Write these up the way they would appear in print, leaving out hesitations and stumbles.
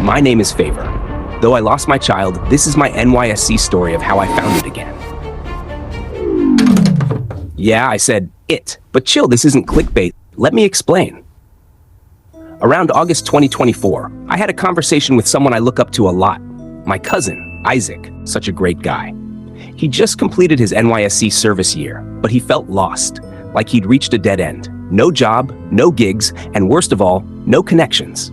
My name is Favor. Though I lost my child, this is my NYSC story of how I found it again. Yeah, I said it. But chill, this isn't clickbait. Let me explain. Around August 2024, I had a conversation with someone I look up to a lot. My cousin, Isaac, such a great guy. He just completed his NYSC service year, but he felt lost, like he'd reached a dead end. No job, no gigs, and worst of all, no connections.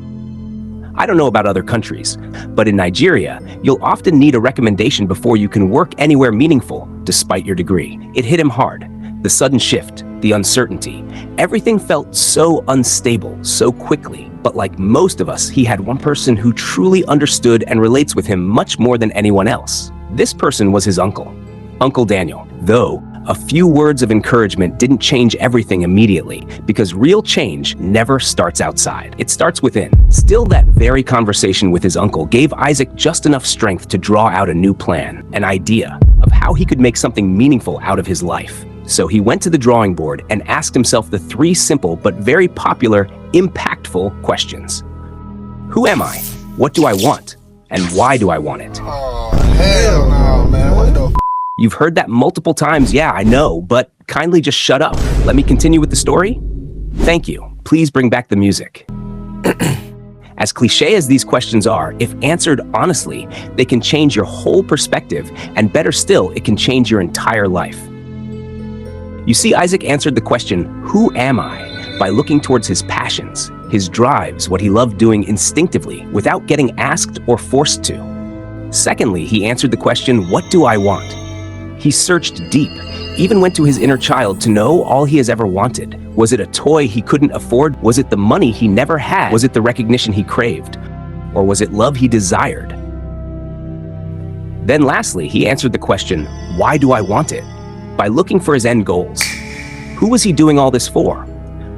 I don't know about other countries, but in Nigeria, you'll often need a recommendation before you can work anywhere meaningful, despite your degree. It hit him hard. The sudden shift, the uncertainty. Everything felt so unstable, so quickly. But like most of us, he had one person who truly understood and relates with him much more than anyone else. This person was his uncle, Uncle Daniel. Though, a few words of encouragement didn't change everything immediately, because real change never starts outside. It starts within. Still, that very conversation with his uncle gave Isaac just enough strength to draw out a new plan, an idea of how he could make something meaningful out of his life. So he went to the drawing board and asked himself the three simple but very popular, impactful questions. Who am I? What do I want? And why do I want it? Oh, hell no, man. What the f? You've heard that multiple times, yeah, I know, but kindly just shut up. Let me continue with the story? Thank you. Please bring back the music. As cliche as these questions are, if answered honestly, they can change your whole perspective, and better still, it can change your entire life. You see, Isaac answered the question, who am I? By looking towards his passions, his drives, what he loved doing instinctively without getting asked or forced to. Secondly, he answered the question, what do I want? He searched deep, even went to his inner child to know all he has ever wanted. Was it a toy he couldn't afford? Was it the money he never had? Was it the recognition he craved? Or was it love he desired? Then lastly, he answered the question, why do I want it? By looking for his end goals. Who was he doing all this for?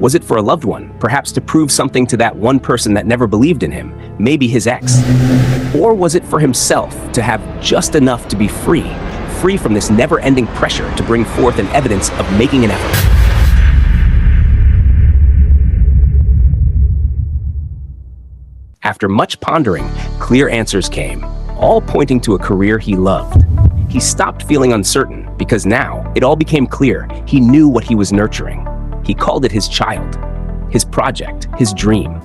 Was it for a loved one, perhaps to prove something to that one person that never believed in him, maybe his ex? Or was it for himself to have just enough to be free from this never-ending pressure to bring forth an evidence of making an effort? After much pondering, clear answers came, all pointing to a career he loved. He stopped feeling uncertain because now it all became clear he knew what he was nurturing. He called it his child, his project, his dream.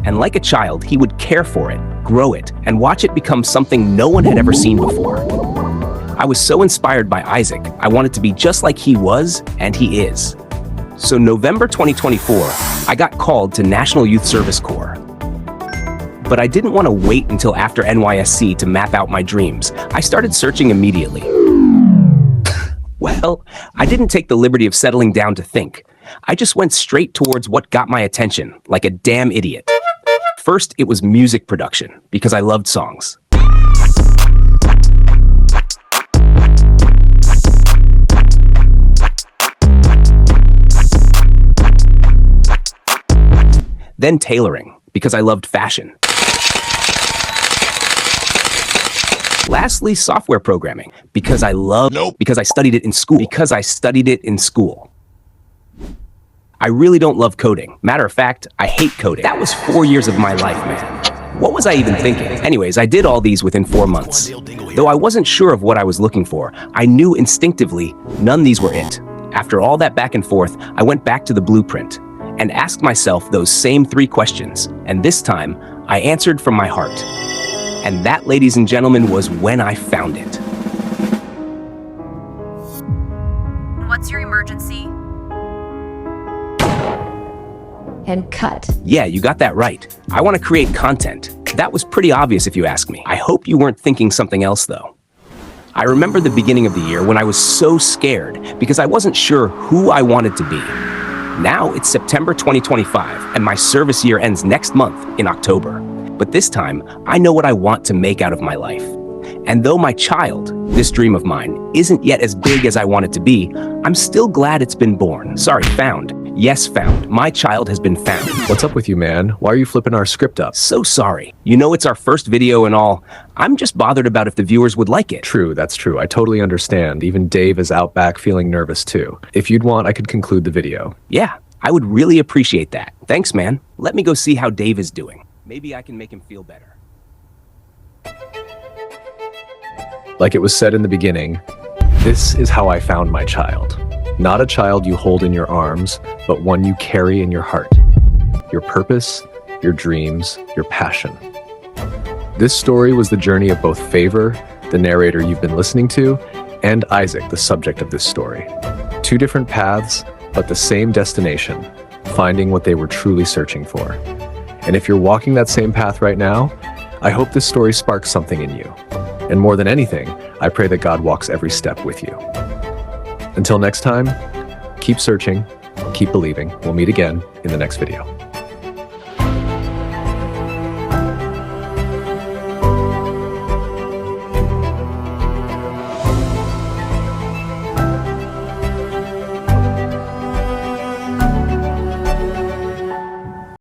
And like a child, he would care for it, grow it, and watch it become something no one had ever seen before. I was so inspired by Isaac, I wanted to be just like he was, and he is. So November 2024, I got called to National Youth Service Corps. But I didn't want to wait until after NYSC to map out my dreams. I started searching immediately. Well, I didn't take the liberty of settling down to think. I just went straight towards what got my attention, like a damn idiot. First, it was music production, because I loved songs. Then tailoring, because I loved fashion. Lastly, software programming, because I studied it in school. I really don't love coding. Matter of fact, I hate coding. That was 4 years of my life, man. What was I even thinking? Anyways, I did all these within 4 months. Though I wasn't sure of what I was looking for, I knew instinctively none of these were it. After all that back and forth, I went back to the blueprint and asked myself those same 3 questions. And this time, I answered from my heart. And that, ladies and gentlemen, was when I found it. What's your emergency? And cut. Yeah, you got that right. I want to create content. That was pretty obvious if you ask me. I hope you weren't thinking something else though. I remember the beginning of the year when I was so scared because I wasn't sure who I wanted to be. Now it's September 2025 and my service year ends next month in October. But this time, I know what I want to make out of my life. And though my child, this dream of mine, isn't yet as big as I want it to be, I'm still glad it's been born. Sorry, found. Yes, found. My child has been found. What's up with you, man? Why are you flipping our script up? So sorry. You know it's our first video and all. I'm just bothered about if the viewers would like it. True, that's true. I totally understand. Even Dave is out back feeling nervous too. If you'd want, I could conclude the video. Yeah, I would really appreciate that. Thanks, man. Let me go see how Dave is doing. Maybe I can make him feel better. Like it was said in the beginning, this is how I found my child. Not a child you hold in your arms, but one you carry in your heart. Your purpose, your dreams, your passion. This story was the journey of both Favor, the narrator you've been listening to, and Isaac, the subject of this story. Two different paths, but the same destination, finding what they were truly searching for. And if you're walking that same path right now, I hope this story sparks something in you. And more than anything, I pray that God walks every step with you. Until next time, keep searching, keep believing. We'll meet again in the next video.